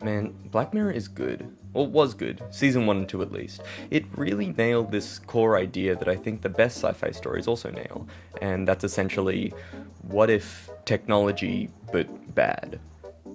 Man, Black Mirror is good. Or was good. Season 1 and 2 at least. It really nailed this core idea that I think the best sci-fi stories also nail. And that's essentially, what if technology, but bad?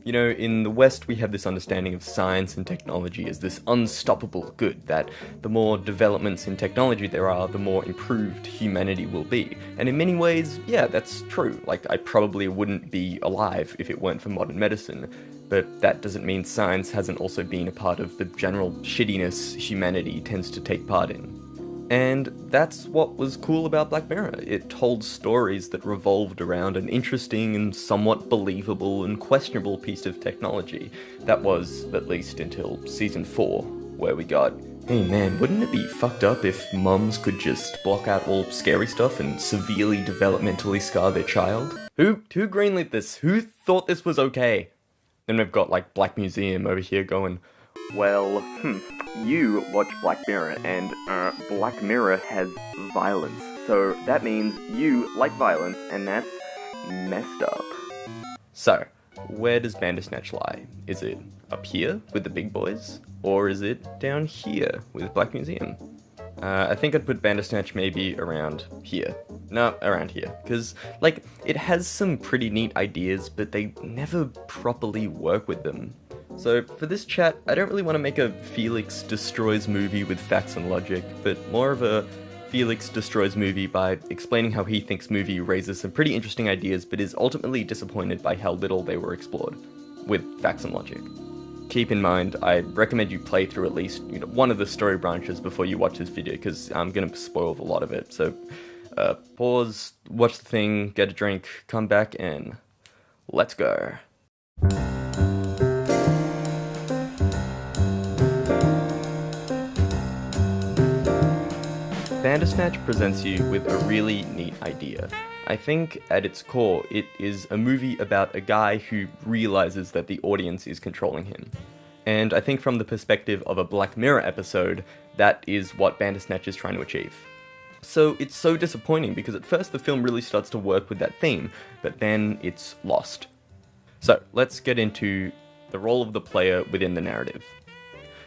You know, in the West we have this understanding of science and technology as this unstoppable good, that the more developments in technology there are, the more improved humanity will be. And in many ways, yeah, that's true. Like, I probably wouldn't be alive if it weren't for modern medicine, but that doesn't mean science hasn't also been a part of the general shittiness humanity tends to take part in. And that's what was cool about Black Mirror. It told stories that revolved around an interesting and somewhat believable and questionable piece of technology. That was, at least until season 4, where we got, hey man, wouldn't it be fucked up if mums could just block out all scary stuff and severely developmentally scar their child? Who greenlit this? Who thought this was okay? Then we've got, like, Black Museum over here going, well, you watch Black Mirror, and, Black Mirror has violence. So that means you like violence, and that's messed up. So, where does Bandersnatch lie? Is it up here with the big boys? Or is it down here with Black Museum? I think I'd put Bandersnatch maybe around here. No, around here. Because, like, it has some pretty neat ideas, but they never properly work with them. So, for this chat, I don't really want to make a Felix Destroys movie with facts and logic, but more of a Felix Destroys movie by explaining how he thinks movie raises some pretty interesting ideas, but is ultimately disappointed by how little they were explored, with facts and logic. Keep in mind, I recommend you play through at least one of the story branches before you watch this video, because I'm going to spoil a lot of it. So, pause, watch the thing, get a drink, come back, and let's go. Bandersnatch presents you with a really neat idea. I think, at its core, it is a movie about a guy who realizes that the audience is controlling him. And I think from the perspective of a Black Mirror episode, that is what Bandersnatch is trying to achieve. So it's so disappointing because at first the film really starts to work with that theme, but then it's lost. So, let's get into the role of the player within the narrative.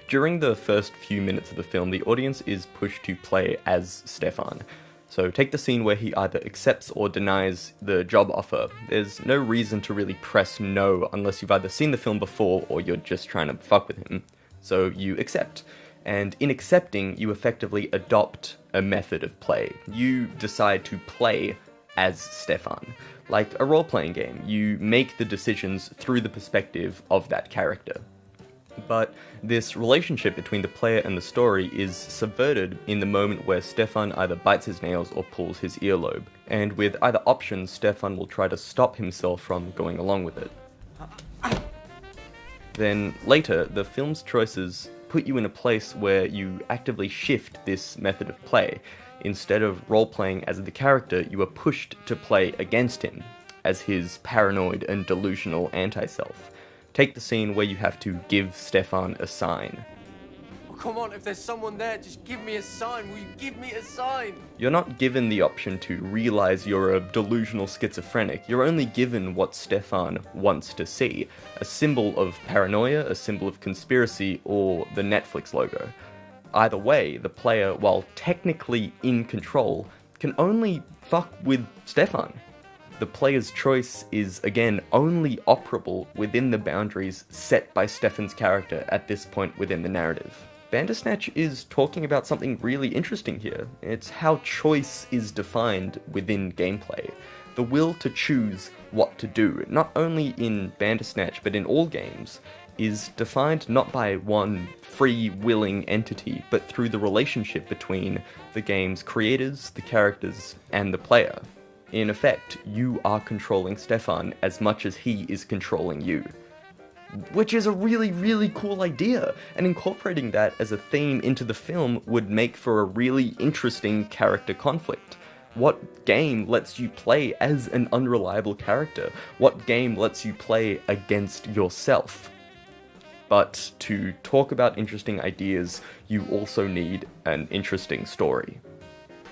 During the first few minutes of the film, the audience is pushed to play as Stefan. So take the scene where he either accepts or denies the job offer. There's no reason to really press no unless you've either seen the film before or you're just trying to fuck with him. So you accept. And in accepting, you effectively adopt a method of play. You decide to play as Stefan. Like a role-playing game, you make the decisions through the perspective of that character. But this relationship between the player and the story is subverted in the moment where Stefan either bites his nails or pulls his earlobe, and with either option, Stefan will try to stop himself from going along with it. Then, later, the film's choices put you in a place where you actively shift this method of play. Instead of role-playing as the character, you are pushed to play against him, as his paranoid and delusional anti-self. Take the scene where you have to give Stefan a sign. Oh, come on, if there's someone there, just give me a sign. Will you give me a sign? You're not given the option to realize you're a delusional schizophrenic. You're only given what Stefan wants to see. A symbol of paranoia, a symbol of conspiracy, or the Netflix logo. Either way, the player, while technically in control, can only fuck with Stefan. The player's choice is, again, only operable within the boundaries set by Stefan's character at this point within the narrative. Bandersnatch is talking about something really interesting here. It's how choice is defined within gameplay. The will to choose what to do, not only in Bandersnatch but in all games, is defined not by one free willing entity, but through the relationship between the game's creators, the characters, and the player. In effect, you are controlling Stefan as much as he is controlling you. Which is a really, really cool idea, and incorporating that as a theme into the film would make for a really interesting character conflict. What game lets you play as an unreliable character? What game lets you play against yourself? But to talk about interesting ideas, you also need an interesting story.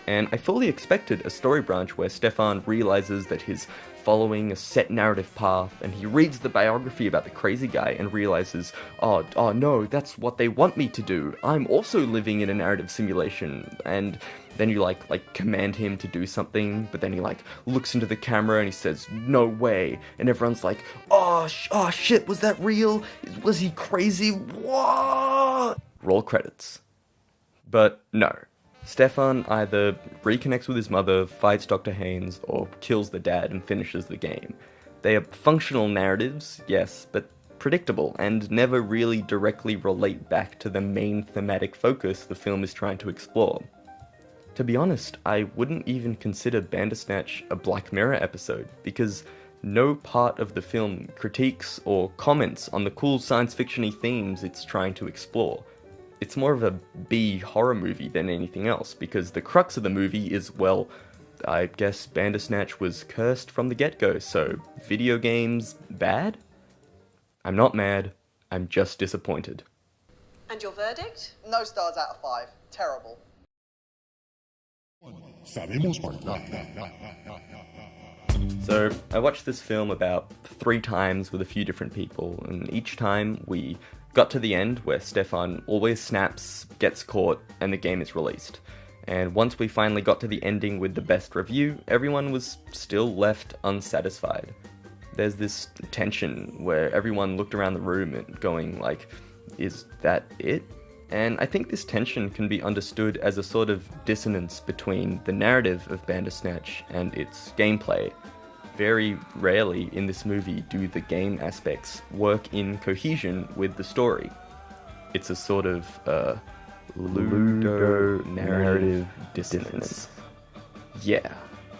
And I fully expected a story branch where Stefan realizes that he's following a set narrative path, and he reads the biography about the crazy guy and realizes, oh no, that's what they want me to do. I'm also living in a narrative simulation. And then you like command him to do something, but then he looks into the camera and he says, no way. And everyone's like, oh shit, was that real? Was he crazy? What? Roll credits. But no. Stefan either reconnects with his mother, fights Dr. Haynes, or kills the dad and finishes the game. They are functional narratives, yes, but predictable, and never really directly relate back to the main thematic focus the film is trying to explore. To be honest, I wouldn't even consider Bandersnatch a Black Mirror episode, because no part of the film critiques or comments on the cool science fiction-y themes it's trying to explore. It's more of a B horror movie than anything else, because the crux of the movie is, well, I guess Bandersnatch was cursed from the get-go, so video games bad? I'm not mad, I'm just disappointed. And your verdict? No stars out of 5. Terrible. So, I watched this film about 3 times with a few different people, and each time we got to the end where Stefan always snaps, gets caught, and the game is released. And once we finally got to the ending with the best review, everyone was still left unsatisfied. There's this tension where everyone looked around the room and going is that it? And I think this tension can be understood as a sort of dissonance between the narrative of Bandersnatch and its gameplay. Very rarely in this movie do the game aspects work in cohesion with the story. It's a sort of ludo-narrative dissonance. Yeah.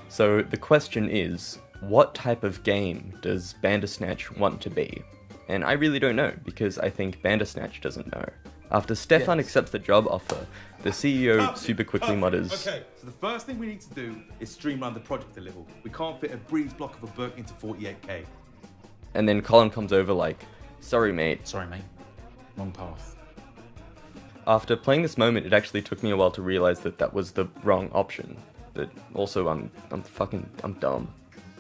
So the question is, what type of game does Bandersnatch want to be? And I really don't know, because I think Bandersnatch doesn't know. After Stefan accepts the job offer, the CEO super quickly mutters, Okay, so the first thing we need to do is streamline the project a little. We can't fit a breeze block of a book into 48K. and then Colin comes over sorry mate. Sorry, mate. Wrong path. After playing this moment, it actually took me a while to realize that that was the wrong option. But also, I'm dumb.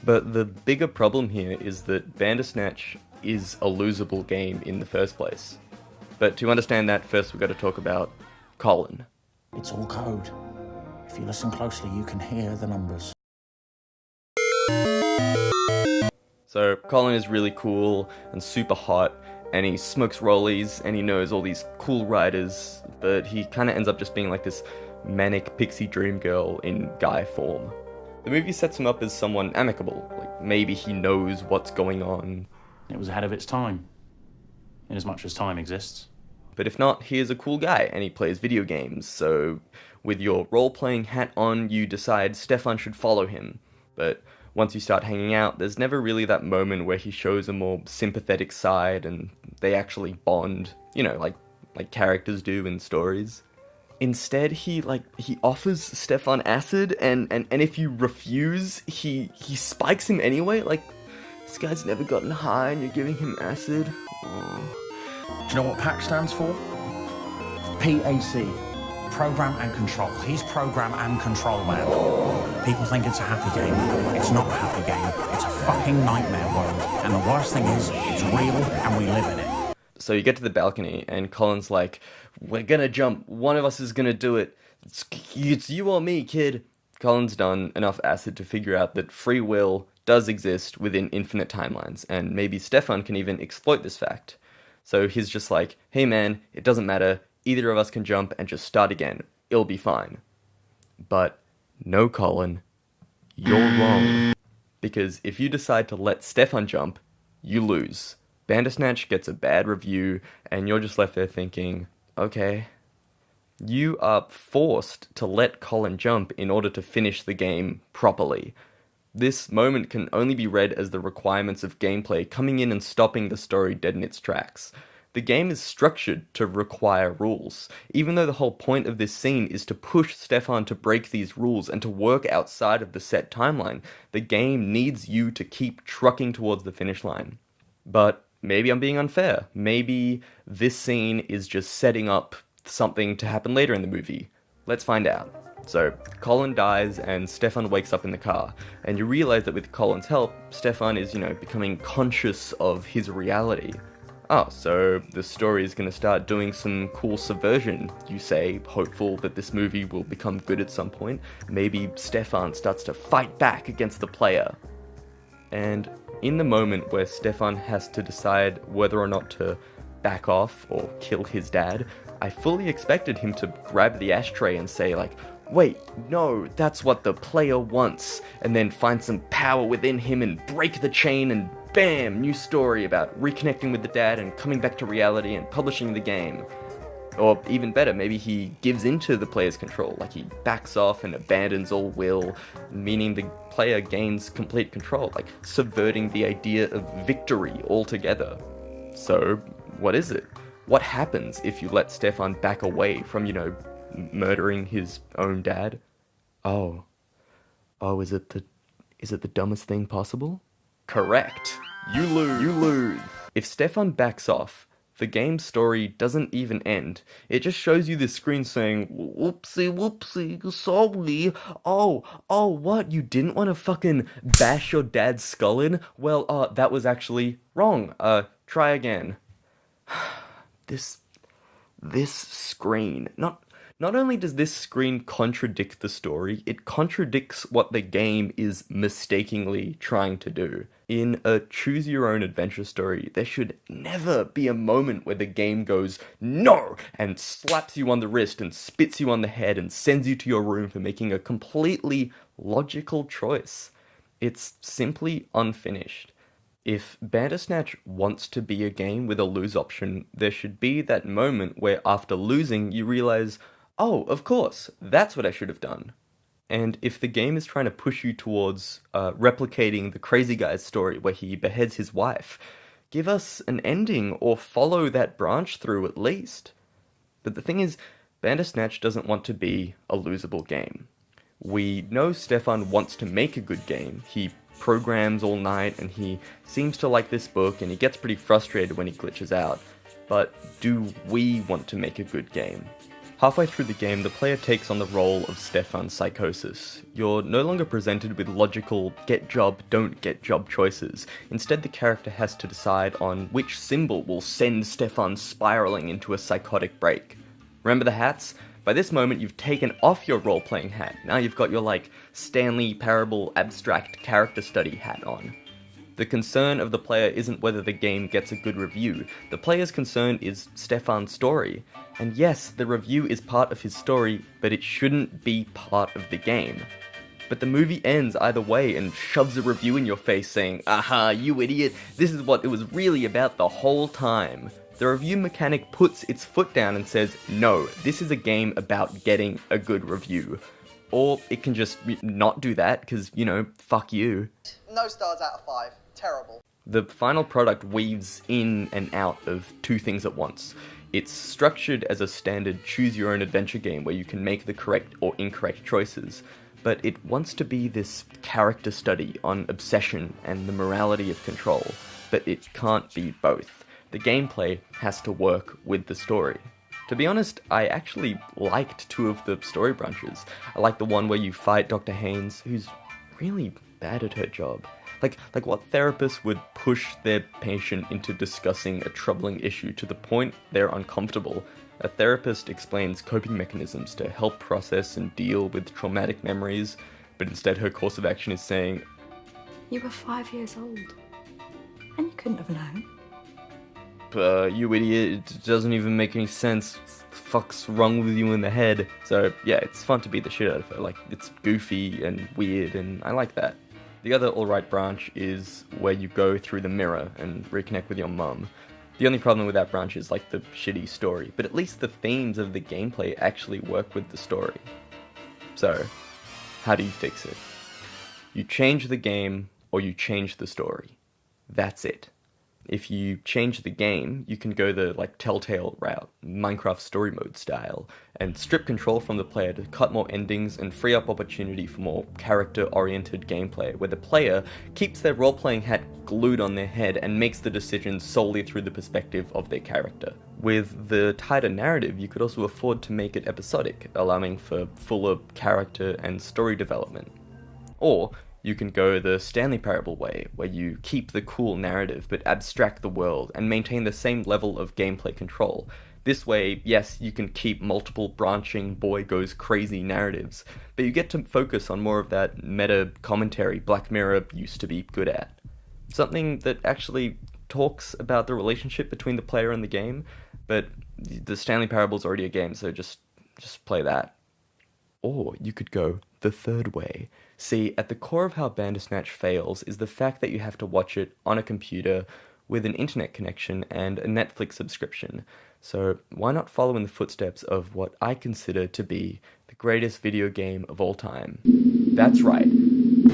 But the bigger problem here is that Bandersnatch is a losable game in the first place. But to understand that, first we've got to talk about Colin. It's all code. If you listen closely, you can hear the numbers. So Colin is really cool and super hot, and he smokes rollies, and he knows all these cool writers, but he kind of ends up just being this manic pixie dream girl in guy form. The movie sets him up as someone amicable, maybe he knows what's going on. It was ahead of its time, in as much as time exists. But if not, he is a cool guy, and he plays video games, so with your role-playing hat on, you decide Stefan should follow him. But once you start hanging out, there's never really that moment where he shows a more sympathetic side, and they actually bond, like characters do in stories. Instead, he offers Stefan acid, and if you refuse, he spikes him anyway. This guy's never gotten high, and you're giving him acid. Oh. Do you know what PAC stands for? PAC. Program and Control. He's Program and Control Man. People think it's a happy game. It's not a happy game. It's a fucking nightmare world. And the worst thing is, it's real and we live in it. So you get to the balcony, and Colin's like, we're gonna jump. One of us is gonna do it. It's you or me, kid. Colin's done enough acid to figure out that free will does exist within infinite timelines, and maybe Stefan can even exploit this fact. So he's just like, hey man, it doesn't matter. Either of us can jump and just start again. It'll be fine. But no, Colin, you're wrong. Because if you decide to let Stefan jump, you lose. Bandersnatch gets a bad review, and you're just left there thinking, okay. You are forced to let Colin jump in order to finish the game properly. This moment can only be read as the requirements of gameplay coming in and stopping the story dead in its tracks. The game is structured to require rules, even though the whole point of this scene is to push Stefan to break these rules and to work outside of the set timeline. The game needs you to keep trucking towards the finish line. But maybe I'm being unfair. Maybe this scene is just setting up something to happen later in the movie. Let's find out. So, Colin dies and Stefan wakes up in the car, and you realize that with Colin's help, Stefan is, becoming conscious of his reality. Oh, so the story is going to start doing some cool subversion, you say, hopeful that this movie will become good at some point. Maybe Stefan starts to fight back against the player. And in the moment where Stefan has to decide whether or not to back off or kill his dad, I fully expected him to grab the ashtray and say, like, wait, no, that's what the player wants, and then find some power within him and break the chain, and bam, new story about reconnecting with the dad and coming back to reality and publishing the game. Or even better, maybe he gives into the player's control, like he backs off and abandons all will, meaning the player gains complete control, like subverting the idea of victory altogether. So, what is it? What happens if you let Stefan back away from, murdering his own dad? Oh, is it the dumbest thing possible? Correct. You lose. If Stefan backs off, the game's story doesn't even end. It just shows you this screen saying, whoopsie, sorry. Oh, what? You didn't want to fucking bash your dad's skull in? Well, that was actually wrong. Try again. This screen, not only does this screen contradict the story, it contradicts what the game is mistakenly trying to do. In a choose-your-own-adventure story, there should never be a moment where the game goes, no, and slaps you on the wrist and spits you on the head and sends you to your room for making a completely logical choice. It's simply unfinished. If Bandersnatch wants to be a game with a lose option, there should be that moment where after losing you realize, oh, of course, that's what I should have done. And if the game is trying to push you towards replicating the crazy guy's story where he beheads his wife, give us an ending or follow that branch through at least. But the thing is, Bandersnatch doesn't want to be a losable game. We know Stefan wants to make a good game. He programs all night and he seems to like this book and he gets pretty frustrated when he glitches out. But do we want to make a good game? Halfway through the game, the player takes on the role of Stefan's psychosis. You're no longer presented with logical get job, don't get job choices. Instead, the character has to decide on which symbol will send Stefan spiraling into a psychotic break. Remember the hats? By this moment, you've taken off your role-playing hat. Now you've got your, Stanley Parable abstract character study hat on. The concern of the player isn't whether the game gets a good review. The player's concern is Stefan's story. And yes, the review is part of his story, but it shouldn't be part of the game. But the movie ends either way and shoves a review in your face saying, aha, you idiot, this is what it was really about the whole time. The review mechanic puts its foot down and says, no, this is a game about getting a good review. Or it can just not do that, because, fuck you. No stars out of 5. Terrible. The final product weaves in and out of two things at once. It's structured as a standard choose-your-own-adventure game where you can make the correct or incorrect choices, but it wants to be this character study on obsession and the morality of control, but it can't be both. The gameplay has to work with the story. To be honest, I actually liked two of the story branches. I like the one where you fight Dr. Haynes, who's really bad at her job. Like what therapist would push their patient into discussing a troubling issue to the point they're uncomfortable? A therapist explains coping mechanisms to help process and deal with traumatic memories, but instead her course of action is saying, you were 5 years old, and you couldn't have known. You idiot, it doesn't even make any sense. Fuck's wrong with you in the head? So yeah, it's fun to beat the shit out of her. It's goofy and weird, and I like that. The other alright branch is where you go through the mirror and reconnect with your mum. The only problem with that branch is the shitty story, but at least the themes of the gameplay actually work with the story. So, how do you fix it? You change the game, or you change the story. That's it. If you change the game, you can go the Telltale route, Minecraft story mode style, and strip control from the player to cut more endings and free up opportunity for more character-oriented gameplay, where the player keeps their role-playing hat glued on their head and makes the decisions solely through the perspective of their character. with the tighter narrative, you could also afford to make it episodic, allowing for fuller character and story development. Or you can go the Stanley Parable way, where you keep the cool narrative but abstract the world and maintain the same level of gameplay control. This way, yes, you can keep multiple branching boy goes crazy narratives, but you get to focus on more of that meta commentary Black Mirror used to be good at. Something that actually talks about the relationship between the player and the game, but the Stanley Parable is already a game, so just play that. Or you could go the third way. See, at the core of how Bandersnatch fails is the fact that you have to watch it on a computer with an internet connection and a Netflix subscription. So why not follow in the footsteps of what I consider to be the greatest video game of all time? That's right.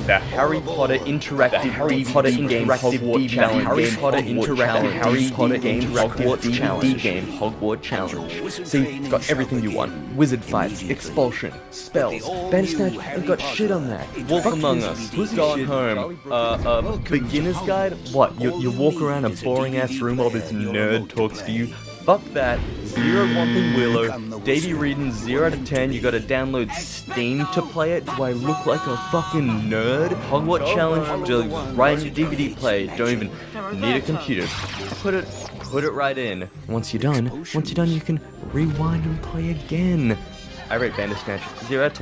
The Harry Potter interactive Harry Potter in-game Hogwarts challenge. Harry Potter interactive Harry Potter game Hogwarts challenge. Game Hogwarts challenge. See, it's got everything you want: wizard fights, expulsion, spells. Bandersnatch ain't got shit on that. Wolf Among Us, Gone Home, beginner's guide. What? You walk around a boring ass room while this nerd talks to you. Fuck that. 0 Whomping Willow. Davey Reading 0 out of 10. You gotta download Steam to play it. Do I look like a fucking nerd? Hogwarts challenge. Just right in your DVD player. Don't even need a computer. Put it right in. Once you're done, you can rewind and play again. I rate Bandersnatch 0 out of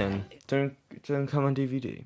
10. Don't come on DVD.